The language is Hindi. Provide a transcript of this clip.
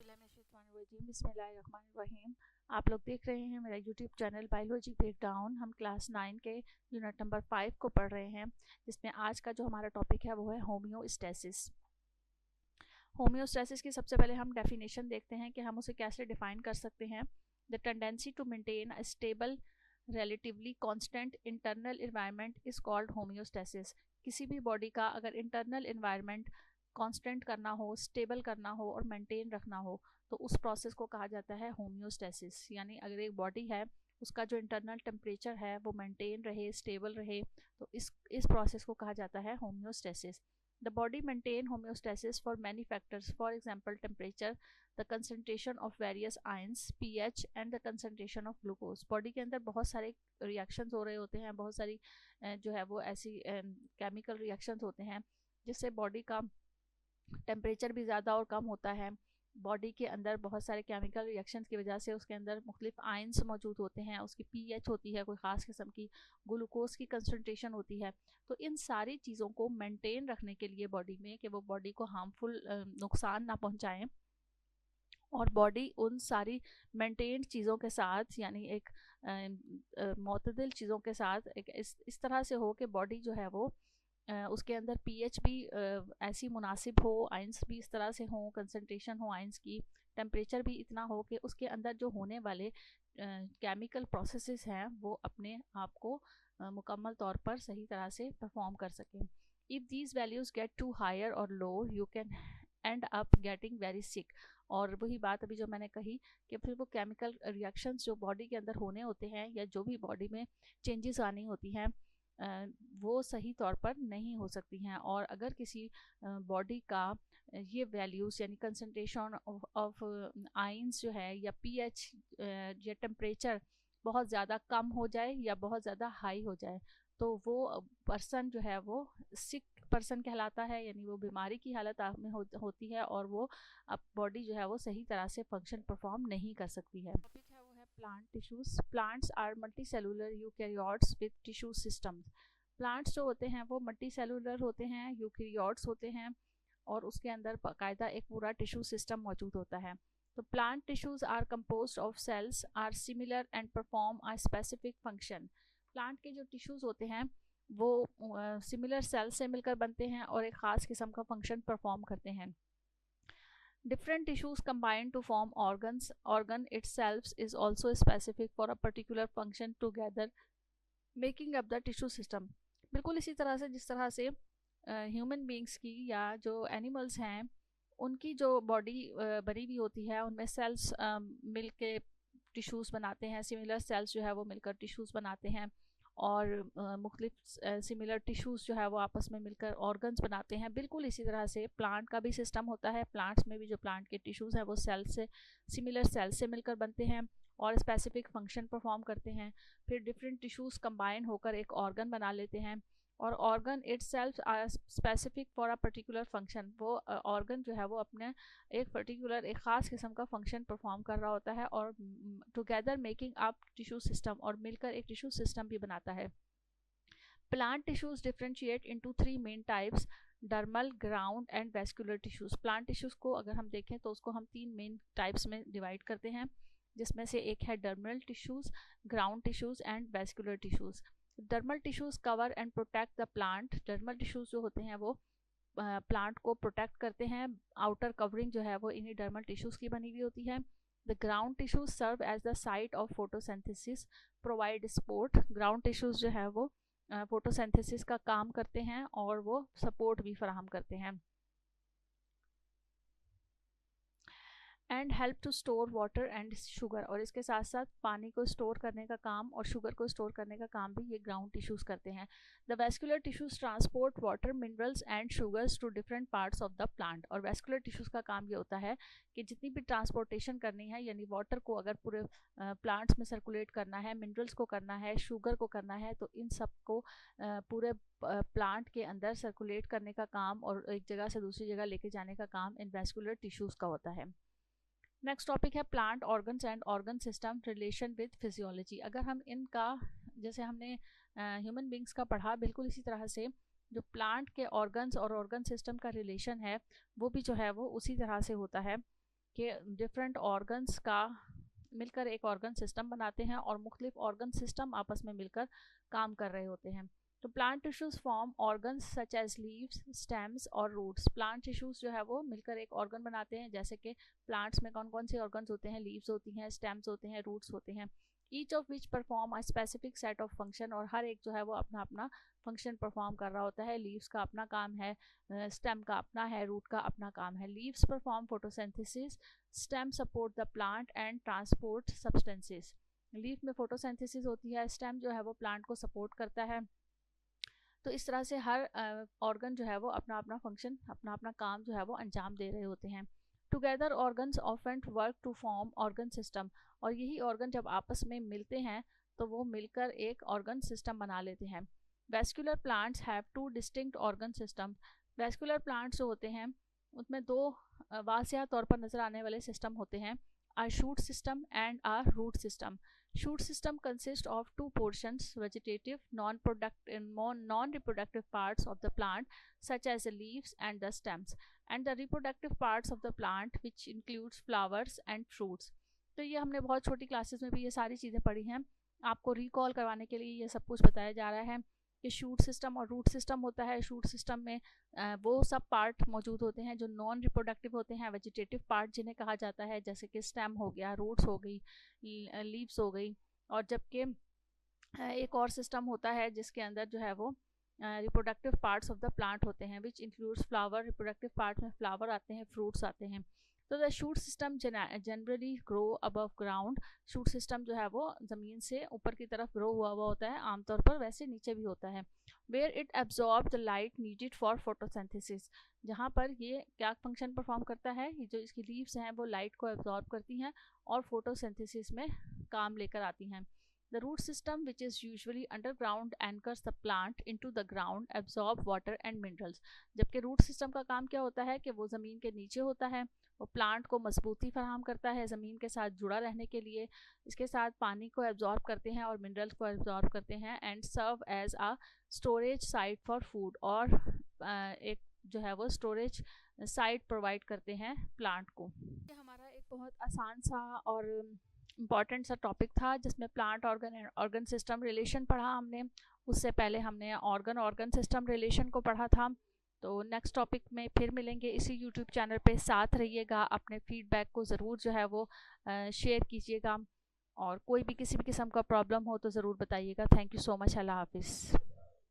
औज़ुबिल्लाहिमिनश्शैतानिर्रजीम बिस्मिल्लाहिर्रहमानिर्रहीम। आप लोग देख रहे हैं मेरा यूट्यूब चैनल बायोलॉजी ब्रेकडाउन। हम क्लास 9 के यूनिट नंबर 5 को पढ़ रहे हैं, जिसमें आज का जो हमारा टॉपिक है वो है होम्योस्टैसिस। होम्योस्टैसिस की सबसे पहले हम डेफिनेशन देखते हैं कि हम उसे कैसे डिफाइन कर सकते हैं। The tendency to maintain a stable relatively constant internal environment is called homeostasis। किसी भी बॉडी का अगर इंटरनल environment कांस्टेंट करना हो, स्टेबल करना हो और मेंटेन रखना हो तो उस प्रोसेस को कहा जाता है होम्योस्टैसिस। यानी अगर एक बॉडी है उसका जो इंटरनल टेम्परेचर है वो मेंटेन रहे, स्टेबल रहे, तो इस प्रोसेस को कहा जाता है homeostasis. The body maintain homeostasis for many factors, for example temperature, the concentration of various ions, pH and the concentration of glucose। Body के अंदर बहुत सारे रिएक्शंस हो रहे होते हैं, बहुत सारी जो है वो ऐसी केमिकल रिएक्शंस होते हैं जिससे बॉडी का टेम्परेचर भी ज़्यादा और कम होता है। बॉडी के अंदर बहुत सारे केमिकल रिएक्शंस की वजह से उसके अंदर मुख्तलिफ आयंस मौजूद होते हैं, उसकी पीएच होती है कोई ख़ास किस्म की, ग्लूकोज की कंसनट्रेशन होती है। तो इन सारी चीज़ों को मेंटेन रखने के लिए बॉडी में, कि वो बॉडी को हार्मफुल नुकसान ना पहुंचाएं, और बॉडी उन सारी मेंटेन चीज़ों के साथ यानी एक मुतदल चीज़ों के साथ एक इस तरह से हो कि बॉडी जो है वो उसके अंदर पीएच भी ऐसी मुनासिब हो, आयंस भी इस तरह से हो, कंसंट्रेशन हो आयंस की, टेम्परेचर भी इतना हो कि उसके अंदर जो होने वाले केमिकल प्रोसेसेस हैं वो अपने आप को मुकम्मल तौर पर सही तरह से परफॉर्म कर सकें। If these values get to higher और low you can end up getting very sick. और वही बात अभी जो मैंने कही कि फिर वो केमिकल रिएक्शंस जो बॉडी के अंदर होने होते हैं या जो भी बॉडी में चेंजेस आनी होती हैं वो सही तौर पर नहीं हो सकती हैं। और अगर किसी बॉडी का ये वैल्यूज़ यानी कंसंट्रेशन ऑफ आयंस जो है या पीएच या टेम्परेचर बहुत ज़्यादा कम हो जाए या बहुत ज़्यादा हाई हो जाए तो वो पर्सन जो है वो सिक पर्सन कहलाता है, यानी वो बीमारी की हालत में होती है और वो अब बॉडी जो है वो सही तरह से फंक्शन परफॉर्म नहीं कर सकती है। टॉपिक है वो है plant tissues. Plants are multi cellular eukaryotes with tissue systems. Plants जो होते हैं वो मल्टी सेलुलर होते हैं, यूकैरियोट्स होते हैं और उसके अंदर बाकायदा एक पूरा टिश्यू सिस्टम मौजूद होता है। तो plant tissues are composed of cells are similar and perform a specific function. Plant के जो टिश्यूज़ होते हैं वो सिमिलर सेल से मिलकर बनते हैं और एक ख़ास किस्म का फंक्शन परफॉर्म करते हैं। Different tissues combine to form organs. Organ itself is also specific for a particular function together making up the tissue system. बिल्कुल इसी तरह से जिस तरह से ह्यूमन बींग्स की या जो एनिमल्स हैं उनकी जो बॉडी बनी हुई होती है उनमें सेल्स मिल के टिश्यूज़ बनाते हैं, सिमिलर सेल्स जो है वो मिलकर टिश्यूज़ बनाते हैं और मुख्तलिफ सिमिलर टिश्यूज़ जो है वो आपस में मिलकर ऑर्गन्स बनाते हैं। बिल्कुल इसी तरह से प्लांट का भी सिस्टम होता है। प्लांट्स में भी जो प्लांट के टिश्यूज़ हैं वो सेल से सिमिलर सेल से मिलकर बनते हैं और स्पेसिफिक फंक्शन परफॉर्म करते हैं। फिर डिफरेंट टिश्यूज़ कंबाइन होकर एक ऑर्गन बना लेते हैं और organ itself are specific for a particular function. वो ऑर्गन जो है वो अपने एक पर्टिकुलर एक ख़ास किस्म का फंक्शन परफॉर्म कर रहा होता है और together making up tissue system, और मिलकर एक टिश्यू सिस्टम भी बनाता है। Plant tissues differentiate into 3 main types, dermal, ground and vascular tissues. Plant tissues को अगर हम देखें तो उसको हम 3 मेन टाइप्स में डिवाइड करते हैं, जिसमें से एक है dermal tissues, ground tissues and vascular tissues. Dermal tissues cover and protect the plant. Dermal tissues जो होते हैं वो प्लांट को प्रोटेक्ट करते हैं, आउटर कवरिंग जो है वो इन्हीं डर्मल टिश्यूज की बनी हुई होती है। The ground tissues serve as the site of photosynthesis, provide support. Ground tissues जो है वो फोटोसिंथेसिस का काम करते हैं और वो सपोर्ट भी फराहम करते हैं। And help to store water and sugar, और इसके साथ साथ पानी को स्टोर करने का काम और शुगर को स्टोर करने का काम भी ये ग्राउंड टिश्यूज़ करते हैं। The vascular tissues transport water, minerals and sugars to different parts of the plant. और वेस्कुलर टिश्यूज़ का काम ये होता है कि जितनी भी ट्रांसपोर्टेशन करनी है, यानी वाटर को अगर पूरे प्लांट्स में सर्कुलेट करना है, मिनरल्स को करना है, शुगर को करना है, तो इन सब को पूरे प्लांट के अंदर सर्कुलेट करने का काम और एक जगह से दूसरी जगह लेके जाने का काम इन वेस्कुलर टिश्यूज़ का होता है। नेक्स्ट टॉपिक है plant organs and organ system relation with physiology. अगर हम इनका जैसे हमने ह्यूमन बींग्स का पढ़ा, बिल्कुल इसी तरह से जो प्लांट के ऑर्गन्स और ऑर्गन सिस्टम का रिलेशन है वो भी जो है वो उसी तरह से होता है के डिफरेंट ऑर्गन्स का मिलकर एक ऑर्गन सिस्टम बनाते हैं और मुख्तलिफ ऑर्गन सिस्टम आपस में मिलकर काम कर रहे होते हैं। तो plant tissues form organs such as leaves, stems और रूट्स। प्लांट टिश्यूज जो है वो मिलकर एक ऑर्गन बनाते हैं, जैसे कि प्लांट्स में कौन कौन से ऑर्गन्स होते हैं, लीव्स होती हैं, स्टेम्स होते हैं, रूट्स होते हैं। Each of which perform a specific set of function, और हर एक जो है वो अपना अपना फंक्शन परफॉर्म कर रहा होता है। लीव्स का अपना काम है, स्टेम का अपना है, रूट का अपना काम है। Leaves perform photosynthesis, stem support the plant and transport substances. Leaf में फोटोसिंथेसिस होती है, स्टेम जो है वो प्लांट को सपोर्ट करता है। तो इस तरह से हर ऑर्गन जो है वो अपना अपना फंक्शन, अपना अपना काम जो है वो अंजाम दे रहे होते हैं। Together organs often work to form organ system, और यही ऑर्गन जब आपस में मिलते हैं तो वो मिलकर एक ऑर्गन सिस्टम बना लेते हैं। Vascular plants have two distinct organ system. Vascular plants जो होते हैं उसमें दो वासिया तौर पर नजर आने वाले सिस्टम होते हैं, a shoot system and a root system. Shoot system consists of two portions, vegetative, non-reproductive parts of the plant such as the leaves and the stems, and the reproductive parts of the plant which includes flowers and fruits. तो ये हमने बहुत छोटी क्लासेस में भी ये सारी चीज़ें पढ़ी हैं। आपको रिकॉल करवाने के लिए ये सब कुछ बताया जा रहा है कि शूट सिस्टम और रूट सिस्टम होता है। शूट सिस्टम में वो सब पार्ट मौजूद होते हैं जो नॉन रिप्रोडक्टिव होते हैं, वेजिटेटिव पार्ट जिन्हें कहा जाता है, जैसे कि स्टेम हो गया, रूट्स हो गई, लीव्स हो गई। और जबकि एक और सिस्टम होता है जिसके अंदर जो है वो reproductive parts of the plant होते हैं, which includes flower. Reproductive part में फ्लावर आते हैं, फ्रूट्स आते हैं। तो the shoot system generally grow above ground. Shoot system जो है वो ज़मीन से ऊपर की तरफ ग्रो हुआ होता है आमतौर पर, वैसे नीचे भी होता है। Where it absorb the light needed for photosynthesis, जहाँ पर ये क्या फंक्शन परफॉर्म करता है, ये जो इसकी लीव्स हैं वो लाइट को एब्जॉर्ब करती हैं और फोटोसिंथेसिस में काम लेकर आती हैं। The root system, which is usually underground, anchors the plant into the ground, absorb water and minerals. जबकि रूट सिस्टम का काम क्या होता है कि वो ज़मीन के नीचे होता है, वो प्लांट को मजबूती फराहम करता है ज़मीन के साथ जुड़ा रहने के लिए, इसके साथ पानी को एब्जॉर्ब करते हैं और मिनरल्स को एब्जॉर्ब करते हैं, and serve as a storage site for food, और एक जो है वो स्टोरेज साइट प्रोवाइड करते हैं प्लांट को। ये हमारा एक बहुत आसान सा और इम्पॉर्टेंट सा टॉपिक था जिसमें plant organ and organ system relation पढ़ा हमने। उससे पहले हमने ऑर्गन सिस्टम रिलेशन को पढ़ा था। तो नेक्स्ट टॉपिक में फिर मिलेंगे इसी यूट्यूब चैनल पे। साथ रहिएगा, अपने फीडबैक को ज़रूर जो है वो शेयर कीजिएगा, और कोई भी किसी भी किस्म का प्रॉब्लम हो तो ज़रूर बताइएगा। Thank you so much. अल्लाह हाफिज़।